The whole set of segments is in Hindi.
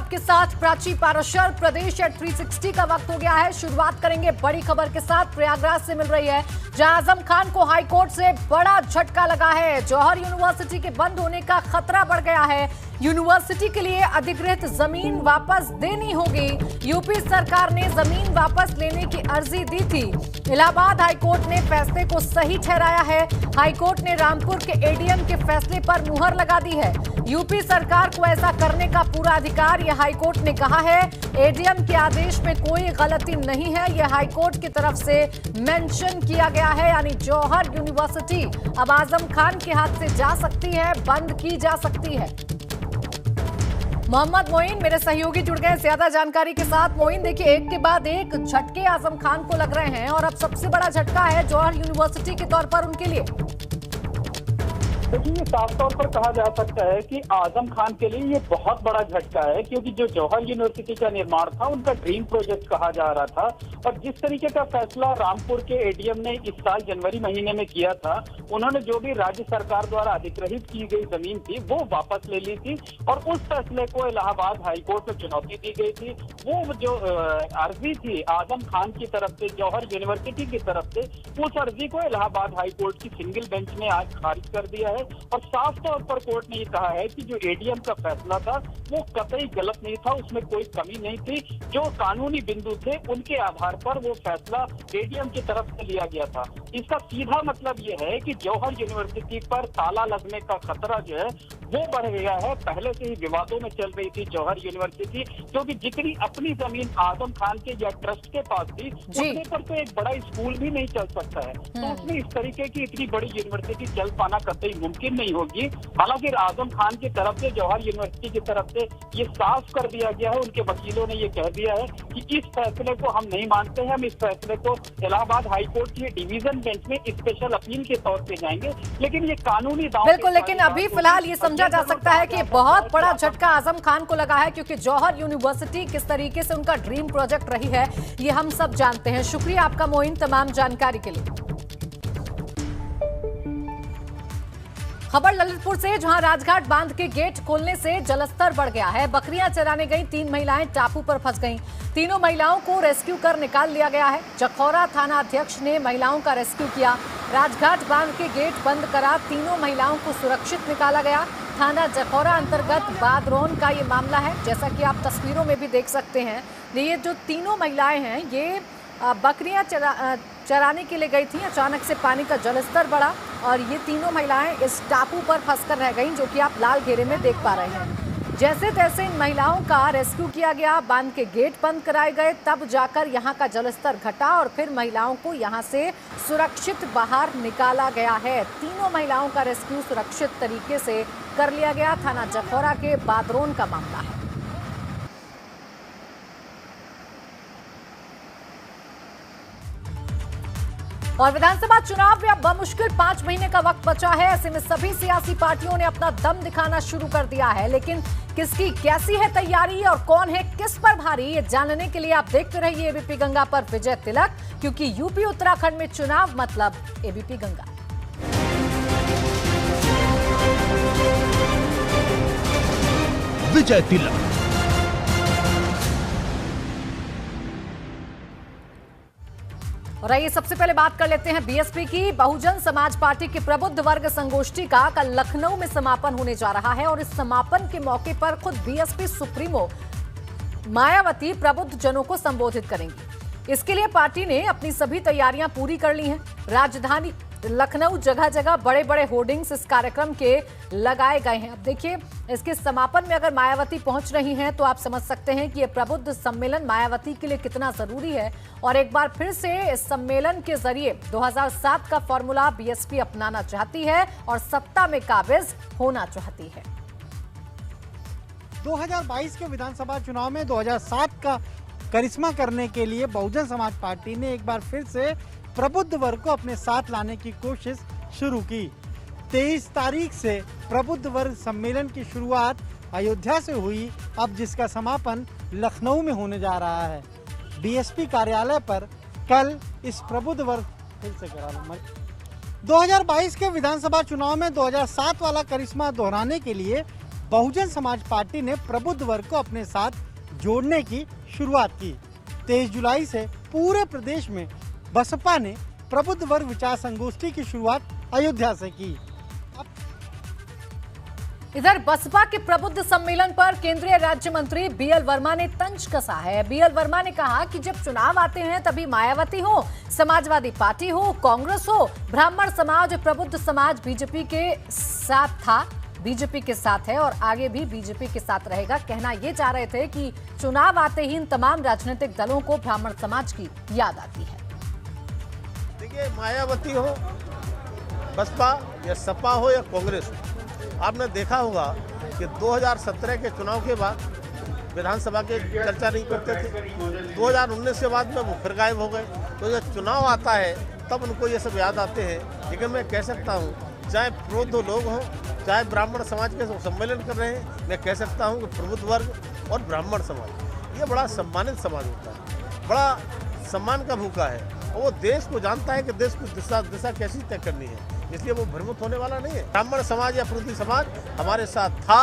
आपके साथ प्राची पाराशर। प्रदेश एट 360 का वक्त हो गया है। शुरुआत करेंगे बड़ी खबर के साथ। प्रयागराज से मिल रही है, जहां आजम खान को हाईकोर्ट से बड़ा झटका लगा है। जौहर यूनिवर्सिटी के बंद होने का खतरा बढ़ गया है। यूनिवर्सिटी के लिए अधिकृत जमीन वापस देनी होगी। यूपी सरकार ने जमीन वापस लेने की अर्जी दी थी। इलाहाबाद हाईकोर्ट ने फैसले को सही ठहराया है। हाईकोर्ट ने रामपुर के एडीएम के फैसले पर मुहर लगा दी है। यूपी सरकार को ऐसा करने का पूरा अधिकार यह हाईकोर्ट ने कहा है। एडीएम के आदेश में कोई गलती नहीं है, यह हाईकोर्ट की तरफ से मेंशन किया गया है। यानी जौहर यूनिवर्सिटी अब आजम खान के हाथ से जा सकती है, बंद की जा सकती है। मोहम्मद मोइन मेरे सहयोगी जुड़ गए ज्यादा जानकारी के साथ। मोइन, देखिए, एक के बाद एक झटके आजम खान को लग रहे हैं और अब सबसे बड़ा झटका है जौहर यूनिवर्सिटी के तौर पर उनके लिए। देखिए, ये साफ तौर पर कहा जा सकता है कि आजम खान के लिए ये बहुत बड़ा झटका है, क्योंकि जो जौहर यूनिवर्सिटी का निर्माण था उनका ड्रीम प्रोजेक्ट कहा जा रहा था। और जिस तरीके का फैसला रामपुर के एडीएम ने इस साल जनवरी महीने में किया था, उन्होंने जो भी राज्य सरकार द्वारा अधिग्रहित की गई जमीन थी वो वापस ले ली थी और उस फैसले को इलाहाबाद हाईकोर्ट में चुनौती दी गई थी। वो जो अर्जी थी आजम खान की तरफ से, जौहर यूनिवर्सिटी की तरफ से, उस अर्जी को इलाहाबाद हाईकोर्ट की सिंगल बेंच ने आज खारिज कर दिया है। और साफ तौर पर कोर्ट ने ये कहा है कि जो एडीएम का फैसला था वो कतई गलत नहीं था, उसमें कोई कमी नहीं थी। जो कानूनी बिंदु थे उनके आधार पर वो फैसला एडीएम की तरफ से लिया गया था। इसका सीधा मतलब ये है कि जौहर यूनिवर्सिटी पर ताला लगने का खतरा जो है वो बढ़ गया है। पहले से ही विवादों में चल रही थी जौहर यूनिवर्सिटी, क्योंकि जितनी अपनी जमीन आजम खान के या ट्रस्ट के पास थी उतने पर तो एक बड़ा स्कूल भी नहीं चल सकता है। तो उसमें इस तरीके की इतनी बड़ी यूनिवर्सिटी चल पाना कतई मुमकिन नहीं होगी। हालांकि आजम खान की तरफ से, जौहर यूनिवर्सिटी की तरफ से ये साफ कर दिया गया है, उनके वकीलों ने ये कह दिया है कि इस फैसले को हम नहीं मानते हैं, हम इस फैसले को इलाहाबाद हाईकोर्ट की डिवीजन बेंच में स्पेशल अपील के तौर पे जाएंगे। लेकिन ये कानूनी दांव बिल्कुल, लेकिन अभी फिलहाल ये समझा जा सकता है कि बहुत बड़ा झटका आजम खान को लगा है, क्योंकि जौहर यूनिवर्सिटी किस तरीके से उनका ड्रीम प्रोजेक्ट रही है ये हम सब जानते हैं। शुक्रिया आपका मोइन, तमाम जानकारी के लिए। खबर ललितपुर से, जहां राजघाट बांध के गेट खोलने से जलस्तर बढ़ गया है। बकरियां चराने गई 3 महिलाएं टापू पर फंस गईं। तीनों महिलाओं को रेस्क्यू कर निकाल लिया गया है। जखौरा थाना अध्यक्ष ने महिलाओं का रेस्क्यू किया। राजघाट बांध के गेट बंद करा तीनों महिलाओं को सुरक्षित निकाला गया। थाना जखौरा अंतर्गत बादरौन का ये मामला है, जैसा कि आप तस्वीरों में भी देख सकते हैं। ये जो तीनों महिलाएं हैं ये बकरियां चराने के लिए गई थी। अचानक से पानी का जलस्तर बढ़ा और ये तीनों महिलाएं इस टापू पर फंसकर रह गईं, जो कि आप लाल घेरे में देख पा रहे हैं। जैसे तैसे इन महिलाओं का रेस्क्यू किया गया, बांध के गेट बंद कराए गए, तब जाकर यहाँ का जलस्तर घटा और फिर महिलाओं को यहाँ से सुरक्षित बाहर निकाला गया है। तीनों महिलाओं का रेस्क्यू सुरक्षित तरीके से कर लिया गया। थाना जखौरा के बादरौन का मामला है। और विधानसभा चुनाव में अब बमुश्किल 5 महीने का वक्त बचा है। ऐसे में सभी सियासी पार्टियों ने अपना दम दिखाना शुरू कर दिया है, लेकिन किसकी कैसी है तैयारी और कौन है किस पर भारी, ये जानने के लिए आप देखते रहिए एबीपी गंगा पर विजय तिलक, क्योंकि यूपी उत्तराखंड में चुनाव मतलब एबीपी गंगा। विजय तिलक। और आइए सबसे पहले बात कर लेते हैं बीएसपी की। बहुजन समाज पार्टी के प्रबुद्ध वर्ग संगोष्ठी का कल लखनऊ में समापन होने जा रहा है और इस समापन के मौके पर खुद बीएसपी सुप्रीमो मायावती प्रबुद्ध जनों को संबोधित करेंगी। इसके लिए पार्टी ने अपनी सभी तैयारियां पूरी कर ली हैं। राजधानी लखनऊ जगह जगह बड़े बड़े होर्डिंग्स इस कार्यक्रम के लगाए गए हैं। अब देखिए, इसके समापन में अगर मायावती पहुंच रही हैं तो आप समझ सकते हैं कि यह प्रबुद्ध सम्मेलन मायावती के लिए कितना जरूरी है। और एक बार फिर से इस सम्मेलन के जरिए 2007 का फॉर्मूला बीएसपी अपनाना चाहती है और सत्ता में काबिज होना चाहती है। 2022 के विधानसभा चुनाव में 2007 का करिश्मा करने के लिए बहुजन समाज पार्टी ने एक बार फिर से प्रबुद्ध वर्ग को अपने साथ लाने की कोशिश शुरू की। 23 तारीख से प्रबुद्ध वर्ग सम्मेलन की शुरुआत अयोध्या से हुई, अब जिसका समापन लखनऊ में होने जा रहा है। बीएसपी कार्यालय पर कल इस प्रबुद्ध वर्ग फिर से करा लो 2022 के विधानसभा चुनाव में 2007 वाला करिश्मा दोहराने के लिए बहुजन समाज पार्टी ने प्रबुद्ध वर्ग को अपने साथ जोड़ने की शुरुआत की। 23 जुलाई से पूरे प्रदेश में बसपा ने प्रबुद्ध वर्ग विचार संगोष्ठी की शुरुआत अयोध्या से की। इधर बसपा के प्रबुद्ध सम्मेलन पर केंद्रीय राज्य मंत्री बीएल वर्मा ने तंज कसा है। बीएल वर्मा ने कहा कि जब चुनाव आते हैं तभी मायावती हो, समाजवादी पार्टी हो, कांग्रेस हो, ब्राह्मण समाज, प्रबुद्ध समाज बीजेपी के साथ था, बीजेपी के साथ है और आगे भी बीजेपी के साथ रहेगा। कहना ये चाह रहे थे कि चुनाव आते ही इन तमाम राजनीतिक दलों को ब्राह्मण समाज की याद आती है। देखिए, मायावती हो, बसपा या सपा हो या कांग्रेस हो, आपने देखा होगा कि 2017 के चुनाव के बाद विधानसभा के चर्चा नहीं करते थे। 2019 के बाद में वो फिर गायब हो गए। तो जब चुनाव आता है तब उनको ये सब याद आते हैं। लेकिन मैं कह सकता हूँ, चाहे प्रबुद्ध लोग हों, चाहे ब्राह्मण समाज के सम्मेलन कर रहे हैं, मैं कह सकता हूँ कि प्रबुद्ध वर्ग और ब्राह्मण समाज ये बड़ा सम्मानित समाज होता है, बड़ा सम्मान का भूखा है और वो देश को जानता है कि देश को दिशा कैसी तय करनी है। इसलिए वो भ्रमित होने वाला नहीं है। ब्राह्मण समाज या प्रबुद्ध समाज हमारे साथ था,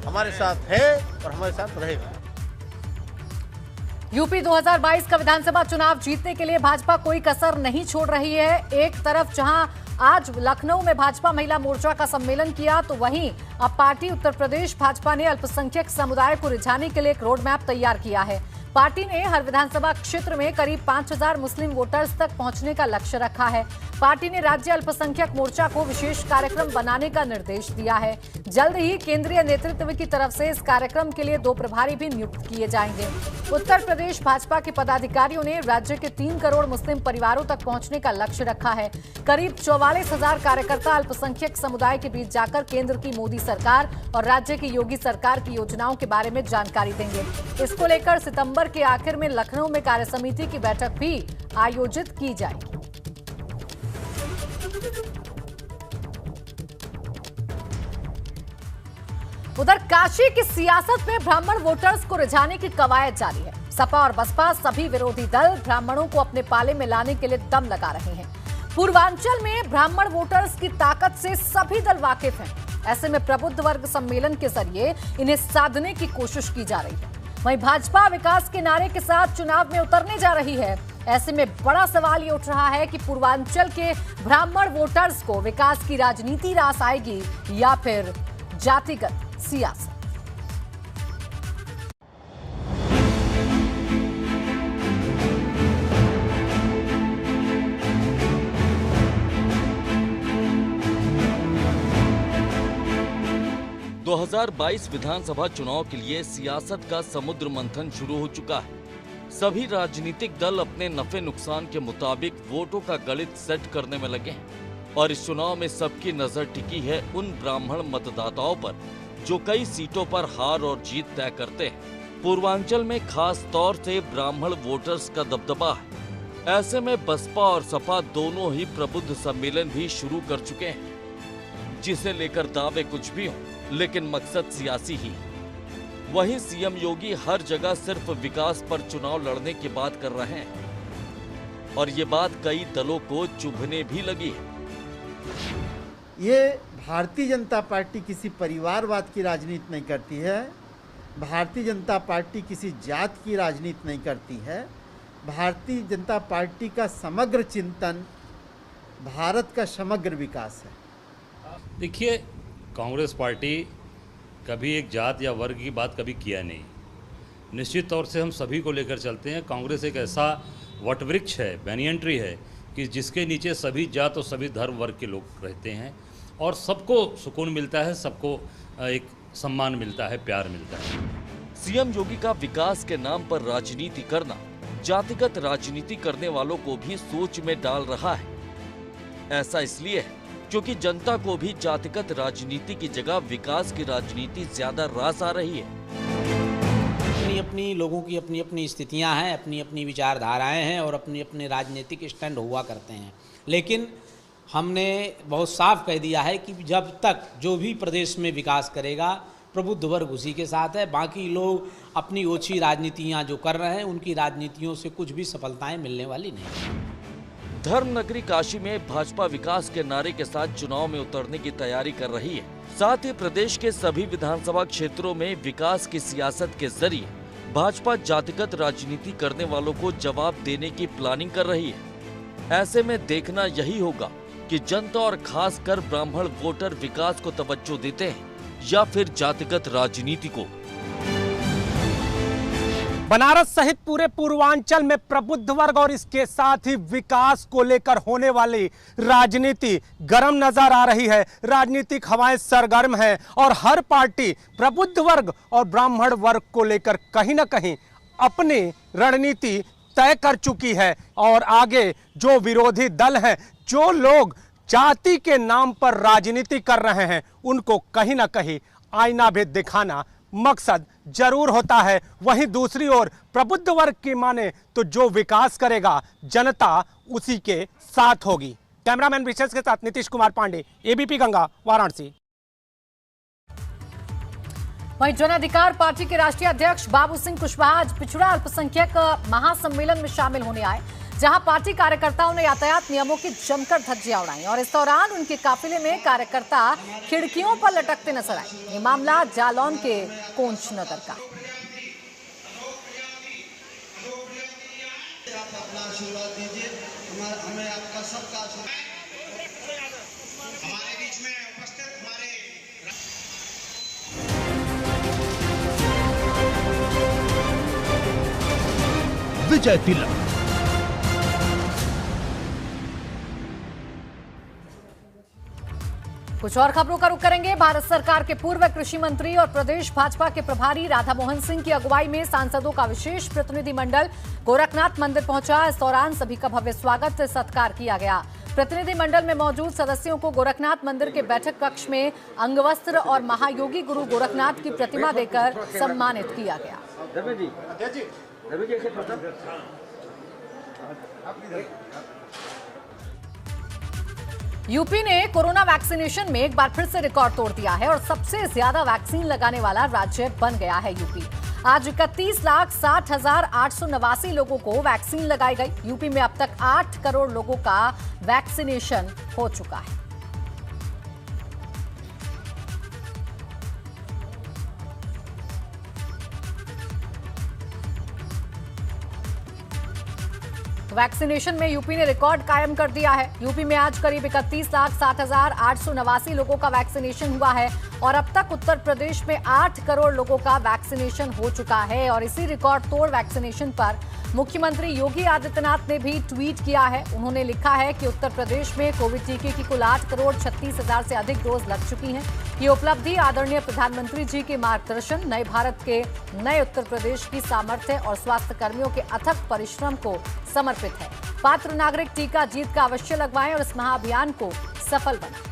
हमारे साथ है और हमारे साथ रहेगा। यूपी 2022 का विधानसभा चुनाव जीतने के लिए भाजपा कोई कसर नहीं छोड़ रही है। एक तरफ जहां आज लखनऊ में भाजपा महिला मोर्चा का सम्मेलन किया, तो वहीं अब पार्टी उत्तर प्रदेश भाजपा ने अल्पसंख्यक समुदाय को रिझाने के लिए एक रोड मैप तैयार किया है। पार्टी ने हर विधानसभा क्षेत्र में करीब 5000 मुस्लिम वोटर्स तक पहुंचने का लक्ष्य रखा है। पार्टी ने राज्य अल्पसंख्यक मोर्चा को विशेष कार्यक्रम बनाने का निर्देश दिया है। जल्द ही केंद्रीय नेतृत्व की तरफ से इस कार्यक्रम के लिए 2 प्रभारी भी नियुक्त किए जाएंगे। उत्तर प्रदेश भाजपा के पदाधिकारियों ने राज्य के 3 करोड़ मुस्लिम परिवारों तक पहुंचने का लक्ष्य रखा है। करीब 44,000 कार्यकर्ता अल्पसंख्यक समुदाय के बीच जाकर केंद्र की मोदी सरकार और राज्य की योगी सरकार की योजनाओं के बारे में जानकारी देंगे। इसको लेकर सितंबर के आखिर में लखनऊ में कार्यसमिति की बैठक भी आयोजित की जाएगी। उधर काशी की सियासत में ब्राह्मण वोटर्स को रिझाने की कवायद जारी है। सपा और बसपा सभी विरोधी दल ब्राह्मणों को अपने पाले में लाने के लिए दम लगा रहे हैं। पूर्वांचल में ब्राह्मण वोटर्स की ताकत से सभी दल वाकिफ हैं। ऐसे में प्रबुद्ध वर्ग सम्मेलन के जरिए इन्हें साधने की कोशिश की जा रही है। वहीं भाजपा विकास के नारे के साथ चुनाव में उतरने जा रही है। ऐसे में बड़ा सवाल ये उठ रहा है कि पूर्वांचल के ब्राह्मण वोटर्स को विकास की राजनीति रास आएगी या फिर जातिगत सियासत। दो 2022 विधानसभा चुनाव के लिए सियासत का समुद्र मंथन शुरू हो चुका है। सभी राजनीतिक दल अपने नफे नुकसान के मुताबिक वोटों का गणित सेट करने में लगे हैं और इस चुनाव में सबकी नजर टिकी है उन ब्राह्मण मतदाताओं पर जो कई सीटों पर हार और जीत तय करते हैं। पूर्वांचल में खास तौर से ब्राह्मण वोटर्स का दबदबा है। ऐसे में बसपा और सपा दोनों ही प्रबुद्ध सम्मेलन भी शुरू कर चुके हैं, जिसे लेकर दावे कुछ भी हों, लेकिन मकसद सियासी ही। वहीं सीएम योगी हर जगह सिर्फ विकास पर चुनाव लड़ने की बात कर रहे हैं और ये बात कई दलों को चुभने भी लगी है। ये भारतीय जनता पार्टी किसी परिवारवाद की राजनीति नहीं करती है। भारतीय जनता पार्टी किसी जात की राजनीति नहीं करती है। भारतीय जनता पार्टी का समग्र चिंतन भारत का समग्र विकास है। देखिए, कांग्रेस पार्टी कभी एक जात या वर्ग की बात कभी किया नहीं। निश्चित तौर से हम सभी को लेकर चलते हैं। कांग्रेस एक ऐसा वटवृक्ष है, बैनियन ट्री है कि जिसके नीचे सभी जात और सभी धर्म वर्ग के लोग रहते हैं और सबको सुकून मिलता है, सबको एक सम्मान मिलता है, प्यार मिलता है। सीएम योगी का विकास के नाम पर राजनीति करना जातिगत राजनीति करने वालों को भी सोच में डाल रहा है। ऐसा इसलिए है क्योंकि जनता को भी जातिगत राजनीति की जगह विकास की राजनीति ज्यादा रास आ रही है। अपनी अपनी लोगों की अपनी अपनी स्थितियां हैं, अपनी अपनी विचारधाराएं हैं और अपने अपने राजनीतिक स्टैंड हुआ करते हैं। लेकिन हमने बहुत साफ कह दिया है कि जब तक जो भी प्रदेश में विकास करेगा प्रबुद्ध वर्ग उसी के साथ है। बाकी लोग अपनी ओछी राजनीतियां जो कर रहे हैं उनकी राजनीतियों से कुछ भी सफलताएं मिलने वाली नहीं। धर्म नगरी काशी में भाजपा विकास के नारे के साथ चुनाव में उतरने की तैयारी कर रही है। साथ ही प्रदेश के सभी विधानसभा क्षेत्रों में विकास की सियासत के जरिए भाजपा जातिगत राजनीति करने वालों को जवाब देने की प्लानिंग कर रही है। ऐसे में देखना यही होगा कि जनता और खासकर ब्राह्मण वोटर विकास को तवज्जो देते हैं या फिर जातिगत राजनीति को। बनारस सहित पूरे पूर्वांचल में प्रबुद्ध वर्ग और इसके साथ ही विकास को लेकर होने वाली राजनीति गर्म नजर आ रही है। राजनीतिक हवाएं सरगर्म है और हर पार्टी प्रबुद्ध वर्ग और ब्राह्मण वर्ग को लेकर कहीं ना कहीं अपनी रणनीति तय कर चुकी है। और आगे जो विरोधी दल हैं, जो लोग जाति के नाम पर राजनीति कर रहे हैं, उनको कहीं ना कहीं आईना भी दिखाना मकसद जरूर होता है। वहीं दूसरी ओर प्रबुद्ध वर्ग की माने तो जो विकास करेगा जनता उसी के साथ होगी। कैमरामैन विशेष के साथ नीतीश कुमार पांडे, एबीपी गंगा, वाराणसी। वहीं जन अधिकार पार्टी के राष्ट्रीय अध्यक्ष बाबू सिंह कुशवाहा आज पिछड़ा अल्पसंख्यक महासम्मेलन में शामिल होने आए, जहां पार्टी कार्यकर्ताओं ने यातायात नियमों की जमकर धज्जियां उड़ाई और इस दौरान उनके काफिले में कार्यकर्ता खिड़कियों पर लटकते नजर आए। ये मामला जालौन के कोंच नगर का। विजय तिलक। कुछ और खबरों का रुख करेंगे। भारत सरकार के पूर्व कृषि मंत्री और प्रदेश भाजपा के प्रभारी राधा मोहन सिंह की अगुवाई में सांसदों का विशेष प्रतिनिधिमंडल गोरखनाथ मंदिर पहुंचा। इस दौरान सभी का भव्य स्वागत सत्कार किया गया। प्रतिनिधिमंडल में मौजूद सदस्यों को गोरखनाथ मंदिर के बैठक कक्ष में अंगवस्त्र और महायोगी गुरु गोरखनाथ की प्रतिमा देकर सम्मानित किया गया। यूपी ने कोरोना वैक्सीनेशन में एक बार फिर से रिकॉर्ड तोड़ दिया है और सबसे ज्यादा वैक्सीन लगाने वाला राज्य बन गया है यूपी। आज 31,60,889 लोगों को वैक्सीन लगाई गई। यूपी में अब तक 8 करोड़ लोगों का वैक्सीनेशन हो चुका है। वैक्सीनेशन में यूपी ने रिकॉर्ड कायम कर दिया है। यूपी में आज करीब 31,60,889 लोगों का वैक्सीनेशन हुआ है और अब तक उत्तर प्रदेश में 8 करोड़ लोगों का वैक्सीनेशन हो चुका है। और इसी रिकॉर्ड तोड़ वैक्सीनेशन पर मुख्यमंत्री योगी आदित्यनाथ ने भी ट्वीट किया है। उन्होंने लिखा है कि उत्तर प्रदेश में कोविड टीके की कुल 8,36,000 से अधिक डोज लग चुकी हैं। ये उपलब्धि आदरणीय प्रधानमंत्री जी के मार्गदर्शन, नए भारत के नए उत्तर प्रदेश की सामर्थ्य और स्वास्थ्य कर्मियों के अथक परिश्रम को समर्पित है। पात्र नागरिक टीका जीत का अवश्य लगवाएं और इस महाअभियान को सफल बनाएं।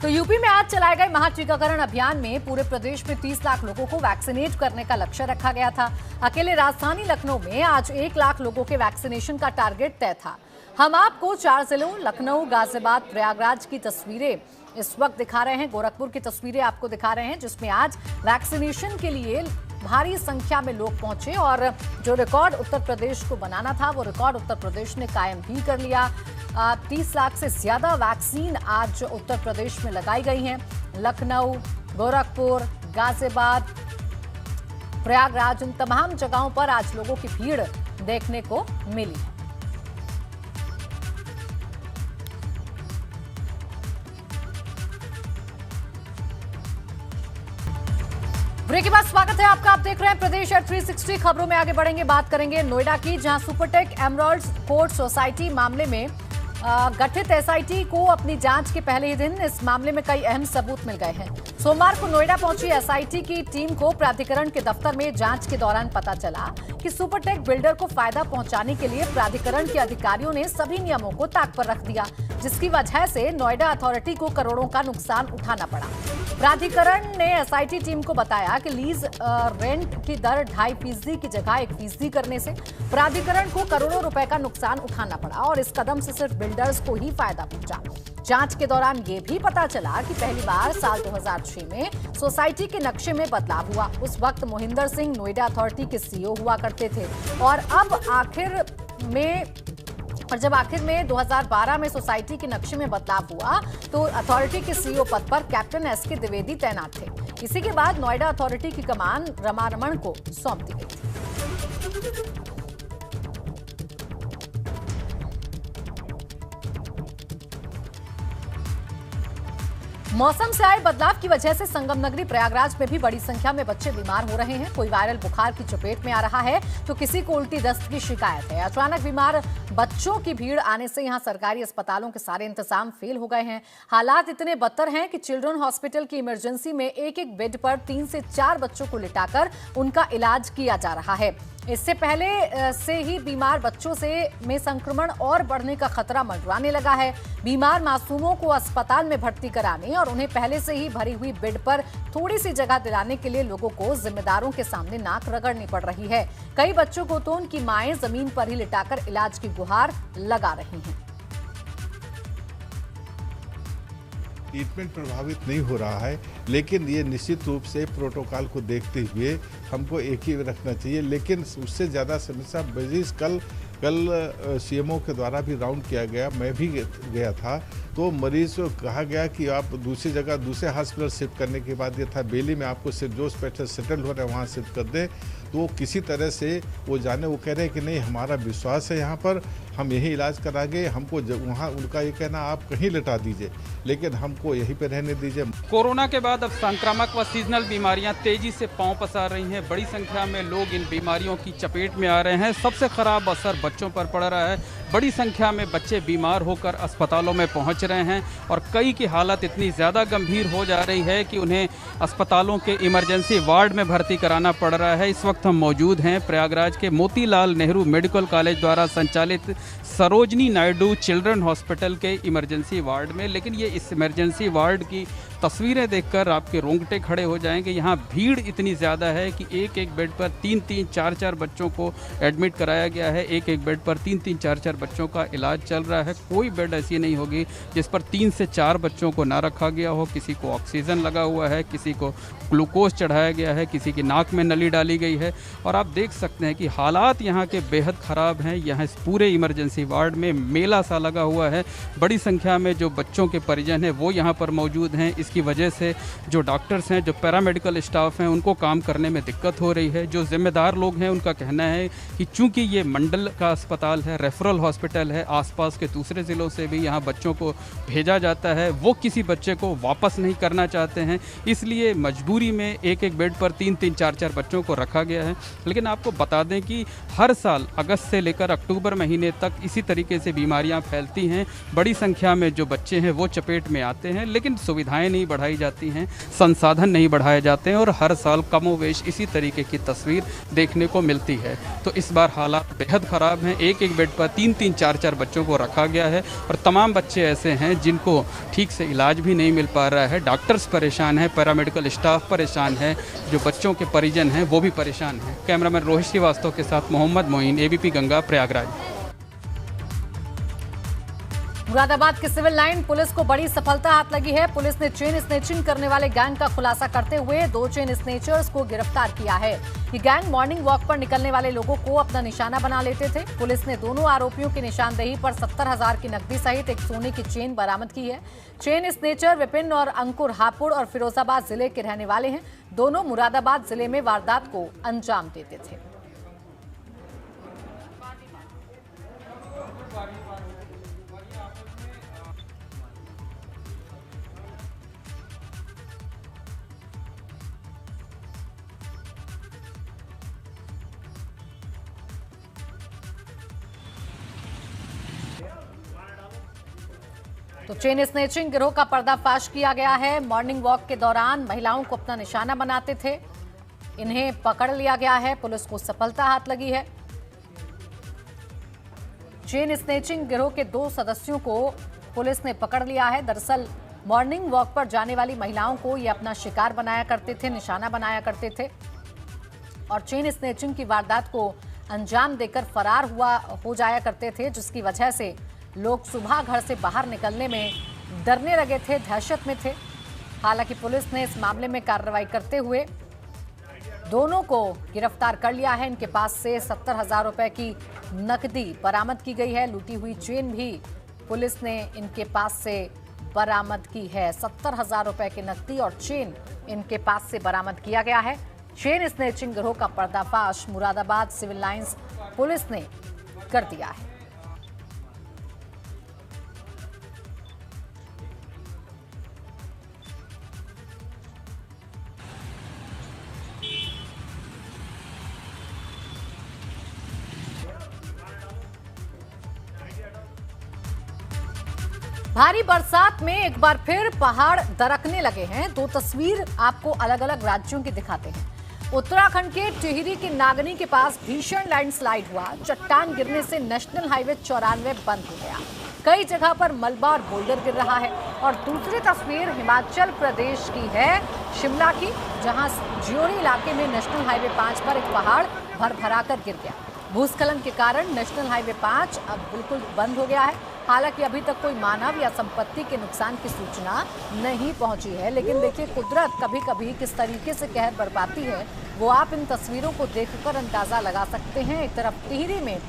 तो यूपी में आज चलाए गए महाटीकाकरण अभियान में पूरे प्रदेश में 30 लाख लोगों को वैक्सीनेट करने का लक्ष्य रखा गया था। अकेले राजधानी लखनऊ में आज 1 लाख लोगों के वैक्सीनेशन का टारगेट तय था। हम आपको 4 जिलों लखनऊ, गाजियाबाद, प्रयागराज की तस्वीरें इस वक्त दिखा रहे हैं। गोरखपुर की तस्वीरें आपको दिखा रहे हैं, जिसमें आज वैक्सीनेशन के लिए भारी संख्या में लोग पहुंचे और जो रिकॉर्ड उत्तर प्रदेश को बनाना था वो रिकॉर्ड उत्तर प्रदेश ने कायम भी कर लिया। 30 लाख से ज्यादा वैक्सीन आज उत्तर प्रदेश में लगाई गई हैं। लखनऊ, गोरखपुर, गाजियाबाद, प्रयागराज, इन तमाम जगहों पर आज लोगों की भीड़ देखने को मिली है। ब्रेक के बाद स्वागत है आपका। आप देख रहे हैं प्रदेश एट 360। खबरों में आगे बढ़ेंगे, बात करेंगे नोएडा की, जहां सुपरटेक एमराल्ड कोर्ट सोसाइटी मामले में गठित एसआईटी को अपनी जांच के पहले ही दिन इस मामले में कई अहम सबूत मिल गए हैं। सोमवार को नोएडा पहुंची एसआईटी की टीम को प्राधिकरण के दफ्तर में जांच के दौरान पता चला कि सुपरटेक बिल्डर को फायदा पहुंचाने के लिए प्राधिकरण के अधिकारियों ने सभी नियमों को ताक पर रख दिया। जिसकी वजह से नोएडा अथॉरिटी को करोड़ों का नुकसान उठाना पड़ा। प्राधिकरण ने एसआईटी टीम को बताया कि लीज रेंट की दर 2.5% की जगह 1% करने से प्राधिकरण को करोड़ों रुपए का नुकसान उठाना पड़ा और इस कदम से सिर्फ बिल्डर्स को ही फायदा पहुंचा। जांच के दौरान ये भी पता चला कि पहली बार साल 2006 में सोसाइटी के नक्शे में बदलाव हुआ। उस वक्त मोहिंदर सिंह नोएडा अथॉरिटी के सीईओ हुआ करते थे और जब आखिर में 2012 में सोसाइटी के नक्शे में बदलाव हुआ तो अथॉरिटी के सीईओ पद पर कैप्टन एसके द्विवेदी तैनात थे। इसी के बाद नोएडा अथॉरिटी की कमान रमारमण को सौंप दी गई थी। मौसम से आए बदलाव की वजह से संगम नगरी प्रयागराज में भी बड़ी संख्या में बच्चे बीमार हो रहे हैं। कोई वायरल बुखार की चपेट में आ रहा है तो किसी को उल्टी दस्त की शिकायत है। अचानक बीमार बच्चों की भीड़ आने से यहां सरकारी अस्पतालों के सारे इंतजाम फेल हो गए हैं। हालात इतने बदतर हैं कि चिल्ड्रन हॉस्पिटल की इमरजेंसी में एक बेड पर 3 से 4 बच्चों को लिटाकर उनका इलाज किया जा रहा है। इससे पहले से ही बीमार बच्चों में संक्रमण और बढ़ने का खतरा मंडराने लगा है। बीमार मासूमों को अस्पताल में भर्ती कराने और उन्हें पहले से ही भरी हुई बेड पर थोड़ी सी जगह दिलाने के लिए लोगों को जिम्मेदारों के सामने नाक रगड़नी पड़ रही है। कई बच्चों को तो उनकी माएं जमीन पर ही लिटाकर इलाज की गुहार लगा रही हैं। ट्रीटमेंट प्रभावित नहीं हो रहा है, लेकिन ये निश्चित रूप से प्रोटोकॉल को देखते हुए हमको एक ही रखना चाहिए। लेकिन उससे ज़्यादा समस्या मरीज कल सीएमओ के द्वारा भी राउंड किया गया, मैं भी गया था, तो मरीज को कहा गया कि आप दूसरी जगह दूसरे हॉस्पिटल शिफ्ट करने के बाद ये था बेली में आपको सिर्फ जो पेशेंट सेटल हो रहे हैं वहाँ शिफ्ट कर दें। तो किसी तरह से वो जाने, वो कह रहे हैं कि नहीं हमारा विश्वास है यहाँ पर, हम यही इलाज कराएंगे, हमको वहाँ उनका ये कहना आप कहीं लिटा दीजिए लेकिन हमको यहीं पे रहने दीजिए। कोरोना के बाद अब संक्रामक व सीजनल बीमारियां तेजी से पांव पसार रही हैं। बड़ी संख्या में लोग इन बीमारियों की चपेट में आ रहे हैं। सबसे खराब असर बच्चों पर पड़ रहा है। बड़ी संख्या में बच्चे बीमार होकर अस्पतालों में पहुंच रहे हैं और कई की हालत इतनी ज़्यादा गंभीर हो जा रही है कि उन्हें अस्पतालों के इमरजेंसी वार्ड में भर्ती कराना पड़ रहा है। इस वक्त हम मौजूद हैं प्रयागराज के मोतीलाल नेहरू मेडिकल कॉलेज द्वारा संचालित सरोजनी नायडू चिल्ड्रन हॉस्पिटल के इमरजेंसी वार्ड में। लेकिन ये इस इमरजेंसी वार्ड की तस्वीरें देखकर आपके रोंगटे खड़े हो जाएंगे। यहाँ भीड़ इतनी ज़्यादा है कि एक बेड पर 3-3, 4-4 बच्चों को एडमिट कराया गया है। एक बेड पर 3-3, 4-4 बच्चों का इलाज चल रहा है। कोई बेड ऐसी नहीं होगी जिस पर 3 से 4 बच्चों को ना रखा गया हो। किसी को ऑक्सीजन लगा हुआ है, किसी को ग्लूकोज चढ़ाया गया है, किसी की नाक में नली डाली गई है। और आप देख सकते हैं कि हालात यहाँ के बेहद ख़राब हैं। यहाँ इस पूरे इमरजेंसी वार्ड में मेला सा लगा हुआ है। बड़ी संख्या में जो बच्चों के परिजन हैं वो यहाँ पर मौजूद हैं। इसकी वजह से जो डॉक्टर्स हैं, जो पैरामेडिकल स्टाफ हैं, उनको काम करने में दिक्कत हो रही है। जो जिम्मेदार लोग हैं उनका कहना है कि चूंकि ये मंडल का अस्पताल है, रेफरल हॉस्पिटल है, आसपास के दूसरे ज़िलों से भी यहाँ बच्चों को भेजा जाता है, वो किसी बच्चे को वापस नहीं करना चाहते हैं। इसलिए मजबूरी में एक बेड पर 3-3, 4-4 बच्चों को रखा गया है। लेकिन आपको बता दें कि हर साल अगस्त से लेकर अक्टूबर महीने तक इसी तरीके से बीमारियां फैलती हैं। बड़ी संख्या में जो बच्चे हैं वो चपेट में आते हैं, लेकिन सुविधाएं नहीं बढ़ाई जाती हैं, संसाधन नहीं बढ़ाए जाते हैं और हर साल कमोवेश इसी तरीके की तस्वीर देखने को मिलती है। तो इस बार हालात बेहद ख़राब हैं। एक बेड पर 3-3, 4-4 बच्चों को रखा गया है और तमाम बच्चे ऐसे हैं जिनको ठीक से इलाज भी नहीं मिल पा रहा है। डॉक्टर्स परेशान हैं, पैरामेडिकल स्टाफ परेशान है, जो बच्चों के परिजन हैं वो भी परेशान हैं। कैमरामैन रोहित श्रीवास्तव के साथ मोहम्मद मोइन, एबीपी गंगा, प्रयागराज। मुरादाबाद के सिविल लाइन पुलिस को बड़ी सफलता हाथ लगी है। पुलिस ने चेन स्नेचिंग करने वाले गैंग का खुलासा करते हुए 2 चेन स्नेचर्स को गिरफ्तार किया है। ये गैंग मॉर्निंग वॉक पर निकलने वाले लोगों को अपना निशाना बना लेते थे। पुलिस ने दोनों आरोपियों की निशानदेही पर 70,000 की नकदी सहित एक सोने की चेन बरामद की है। चेन स्नेचर विपिन और अंकुर हापुड़ और फिरोजाबाद जिले के रहने वाले हैं। दोनों मुरादाबाद जिले में वारदात को अंजाम देते थे। तो चेन स्नेचिंग गिरोह का पर्दाफाश किया गया है। मॉर्निंग वॉक के दौरान महिलाओं को अपना निशाना बनाते थे, इन्हें पकड़ लिया गया है। पुलिस को सफलता हाथ लगी है। चेन स्नेचिंग गिरोह के 2 सदस्यों को पुलिस ने पकड़ लिया है। दरअसल मॉर्निंग वॉक पर जाने वाली महिलाओं को ये अपना शिकार बनाया करते थे, निशाना बनाया करते थे और चेन स्नेचिंग की वारदात को अंजाम देकर फरार हो जाया करते थे, जिसकी वजह से लोग सुबह घर से बाहर निकलने में डरने लगे थे, दहशत में थे। हालांकि पुलिस ने इस मामले में कार्रवाई करते हुए दोनों को गिरफ्तार कर लिया है। इनके पास से 70,000 रुपए की नकदी बरामद की गई है। लूटी हुई चेन भी पुलिस ने इनके पास से बरामद की है। 70,000 रुपए की नकदी और चेन इनके पास से बरामद किया गया है। चेन स्नेचिंग गिरोह का पर्दाफाश मुरादाबाद सिविल लाइंस पुलिस ने कर दिया है। भारी बरसात में एक बार फिर पहाड़ दरकने लगे हैं। दो तस्वीर आपको अलग अलग राज्यों की दिखाते हैं। उत्तराखंड के टिहरी के नागनी के पास भीषण लैंडस्लाइड हुआ। चट्टान गिरने से नेशनल हाईवे 94 बंद हो गया। कई जगह पर मलबा और बोल्डर गिर रहा है। और दूसरी तस्वीर हिमाचल प्रदेश की है, शिमला की, जहां ज्योरी इलाके में नेशनल हाईवे 5 पर एक पहाड़ भरभरा कर गिर गया। भूस्खलन के कारण नेशनल हाईवे 5 अब बिल्कुल बंद हो गया है। हालांकि अभी तक कोई मानव या संपत्ति के नुकसान की सूचना नहीं पहुंची है, लेकिन देखिए कुदरत कभी कभी किस तरीके से कहर बरपाती है वो आप इन तस्वीरों को देखकर अंदाजा लगा सकते हैं। एक तरफ टिहरी में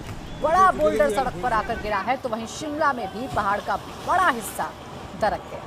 बड़ा बोल्डर सड़क पर आकर गिरा है, तो वहीं शिमला में भी पहाड़ का बड़ा हिस्सा दरक गया।